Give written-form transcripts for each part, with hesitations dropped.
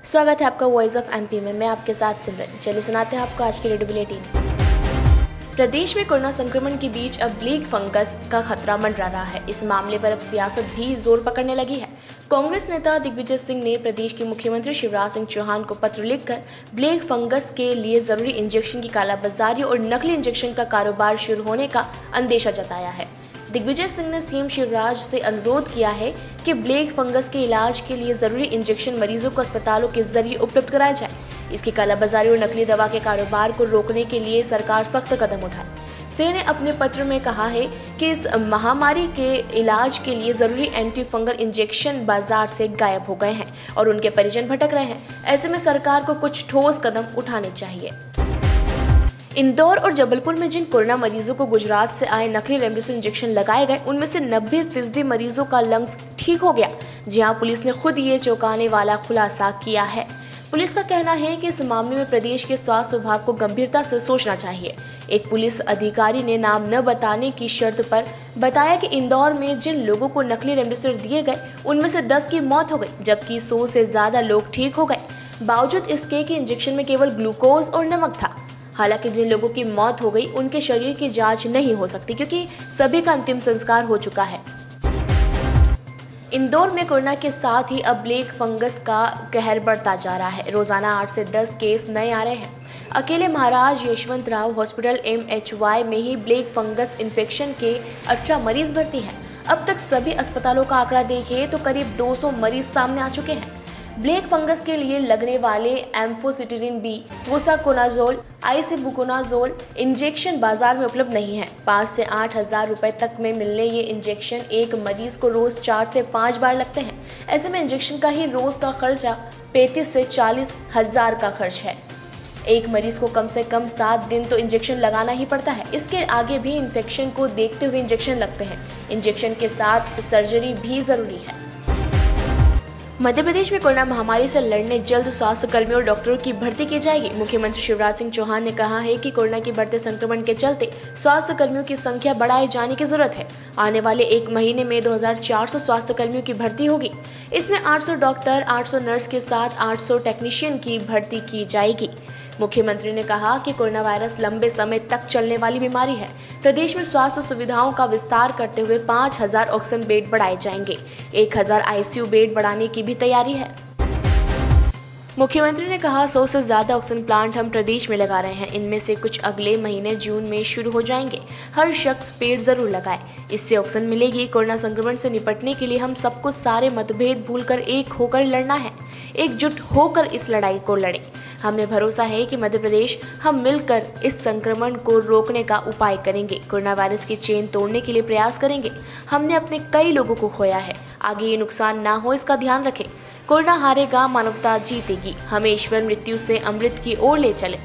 स्वागत है आपका वॉइस ऑफ एमपी में। मैं आपके साथ सिमरन। चलिए सुनाते हैं आपको आज की रेडियो बुलेटिन। प्रदेश में कोरोना संक्रमण के बीच अब ब्लैक फंगस का खतरा मंडरा रहा है। इस मामले पर अब सियासत भी जोर पकड़ने लगी है। कांग्रेस नेता दिग्विजय सिंह ने प्रदेश के मुख्यमंत्री शिवराज सिंह चौहान को पत्र लिखकर ब्लैक फंगस के लिए जरूरी इंजेक्शन की कालाबाजारी और नकली इंजेक्शन का कारोबार शुरू होने का अंदेशा जताया है। दिग्विजय सिंह ने सीएम शिवराज से अनुरोध किया है कि ब्लैक फंगस के इलाज के लिए जरूरी इंजेक्शन मरीजों को अस्पतालों के जरिए उपलब्ध कराया जाए। इसकी कालाबाजारी और नकली दवा के कारोबार को रोकने के लिए सरकार सख्त कदम उठाए। सिंह ने अपने पत्र में कहा है कि इस महामारी के इलाज के लिए जरूरी एंटी फंगल इंजेक्शन बाजार से गायब हो गए हैं और उनके परिजन भटक रहे हैं। ऐसे में सरकार को कुछ ठोस कदम उठाने चाहिए। इंदौर और जबलपुर में जिन कोरोना मरीजों को गुजरात से आए नकली रेमडेसिविर इंजेक्शन लगाए गए, उनमें से 90% मरीजों का लंग्स ठीक हो गया। जी हां, पुलिस ने खुद ये चौंकाने वाला खुलासा किया है। पुलिस का कहना है कि इस मामले में प्रदेश के स्वास्थ्य विभाग को गंभीरता से सोचना चाहिए। एक पुलिस अधिकारी ने नाम न बताने की शर्त पर बताया कि इंदौर में जिन लोगों को नकली रेमडेसिविर दिए गए, उनमें से 10 की मौत हो गई, जबकि 100 से ज्यादा लोग ठीक हो गए। बावजूद इसके कि इंजेक्शन में केवल ग्लूकोज और नमक था। हालांकि जिन लोगों की मौत हो गई, उनके शरीर की जांच नहीं हो सकती क्योंकि सभी का अंतिम संस्कार हो चुका है। इंदौर में कोरोना के साथ ही अब ब्लैक फंगस का कहर बढ़ता जा रहा है। रोजाना 8 से 10 केस नए आ रहे हैं। अकेले महाराज यशवंतराव हॉस्पिटल MHY में ही ब्लैक फंगस इन्फेक्शन के 18 मरीज भर्ती हैं। अब तक सभी अस्पतालों का आंकड़ा देखें तो करीब 200 मरीज सामने आ चुके हैं। ब्लैक फंगस के लिए लगने वाले एम्फोसिट्रिन B, वोसाकोनाजोल, आइसिबुकोनाजोल इंजेक्शन बाजार में उपलब्ध नहीं है। 5 से 8 हजार रुपए तक में मिलने ये इंजेक्शन एक मरीज को रोज 4 से 5 बार लगते हैं। ऐसे में इंजेक्शन का ही रोज का खर्चा 35 से 40 हजार का खर्च है। एक मरीज को कम से कम 7 दिन तो इंजेक्शन लगाना ही पड़ता है। इसके आगे भी इन्फेक्शन को देखते हुए इंजेक्शन लगते हैं। इंजेक्शन के साथ सर्जरी भी जरूरी है। मध्य प्रदेश में कोरोना महामारी से लड़ने जल्द स्वास्थ्य कर्मियों और डॉक्टरों की भर्ती की जाएगी। मुख्यमंत्री शिवराज सिंह चौहान ने कहा है कि कोरोना के बढ़ते संक्रमण के चलते स्वास्थ्य कर्मियों की संख्या बढ़ाए जाने की जरूरत है। आने वाले 1 महीने में 2400 स्वास्थ्य कर्मियों की भर्ती होगी। इसमें 800 डॉक्टर, 800 नर्स के साथ 800 टेक्नीशियन की भर्ती की जाएगी। मुख्यमंत्री ने कहा कि कोरोना वायरस लंबे समय तक चलने वाली बीमारी है। प्रदेश में स्वास्थ्य सुविधाओं का विस्तार करते हुए 5000 ऑक्सीजन बेड बढ़ाए जाएंगे। 1000 ICU बेड बढ़ाने की भी तैयारी है। मुख्यमंत्री ने कहा 100 से ज्यादा ऑक्सीजन प्लांट हम प्रदेश में लगा रहे हैं। इनमें से कुछ अगले महीने जून में शुरू हो जाएंगे। हर शख्स पेड़ जरूर लगाए, इससे ऑक्सीजन मिलेगी। कोरोना संक्रमण से निपटने के लिए हम सबको सारे मतभेद भूलकर एक होकर लड़ना है। एकजुट होकर इस लड़ाई को लड़ें। हमें भरोसा है कि मध्य प्रदेश हम मिलकर इस संक्रमण को रोकने का उपाय करेंगे। कोरोना वायरस की चेन तोड़ने के लिए प्रयास करेंगे। हमने अपने कई लोगों को खोया है। आगे ये नुकसान ना हो, इसका ध्यान रखें। कोरोना हारेगा, मानवता जीतेगी। हमें ईश्वर मृत्यु से अमृत की ओर ले चले।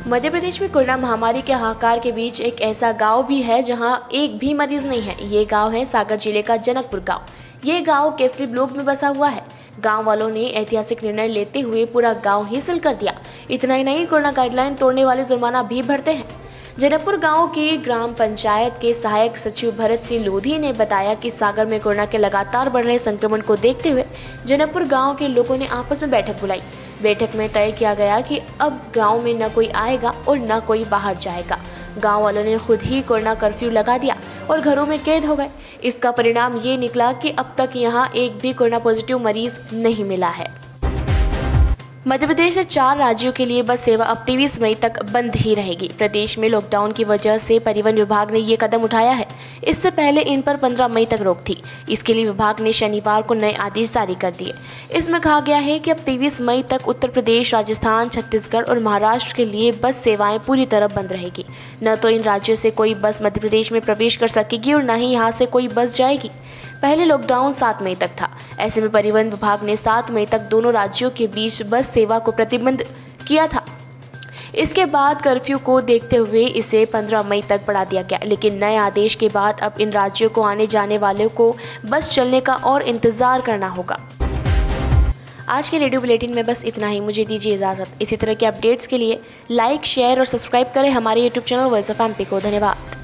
मध्य प्रदेश में कोरोना महामारी के हाहाकार के बीच एक ऐसा गांव भी है जहां एक भी मरीज नहीं है। ये गांव है सागर जिले का जनकपुर गांव। ये गांव केसली ब्लॉक में बसा हुआ है। गांव वालों ने ऐतिहासिक निर्णय लेते हुए पूरा गांव ही सील कर दिया। इतना ही नहीं, कोरोना गाइडलाइन तोड़ने वाले जुर्माना भी भरते हैं। जनकपुर गांव की ग्राम पंचायत के सहायक सचिव भरत सिंह लोधी ने बताया कि सागर में कोरोना के लगातार बढ़ रहे संक्रमण को देखते हुए जनकपुर गांव के लोगों ने आपस में बैठक बुलाई। बैठक में तय किया गया कि अब गांव में न कोई आएगा और न कोई बाहर जाएगा। गांव वालों ने खुद ही कोरोना कर्फ्यू लगा दिया और घरों में कैद हो गए। इसका परिणाम ये निकला कि अब तक यहाँ एक भी कोरोना पॉजिटिव मरीज नहीं मिला है। मध्य प्रदेश से 4 राज्यों के लिए बस सेवा अब 23 मई तक बंद ही रहेगी। प्रदेश में लॉकडाउन की वजह से परिवहन विभाग ने ये कदम उठाया है। इससे पहले इन पर 15 मई तक रोक थी। इसके लिए विभाग ने शनिवार को नए आदेश जारी कर दिए। इसमें कहा गया है कि अब 23 मई तक उत्तर प्रदेश, राजस्थान, छत्तीसगढ़ और महाराष्ट्र के लिए बस सेवाएं पूरी तरह बंद रहेगी। न तो इन राज्यों से कोई बस मध्य प्रदेश में प्रवेश कर सकेगी और न ही यहाँ से कोई बस जाएगी। पहले लॉकडाउन 7 मई तक था। ऐसे में परिवहन विभाग ने 7 मई तक दोनों राज्यों के बीच बस सेवा को प्रतिबंध किया था। इसके बाद कर्फ्यू को देखते हुए इसे 15 मई तक बढ़ा दिया गया। लेकिन नए आदेश के बाद अब इन राज्यों को आने जाने वालों को बस चलने का और इंतजार करना होगा। आज के रेडियो बुलेटिन में बस इतना ही। मुझे दीजिए इजाज़त। इसी तरह के अपडेट्स के लिए लाइक, शेयर और सब्सक्राइब करें हमारे YouTube channel voice of MP को। धन्यवाद।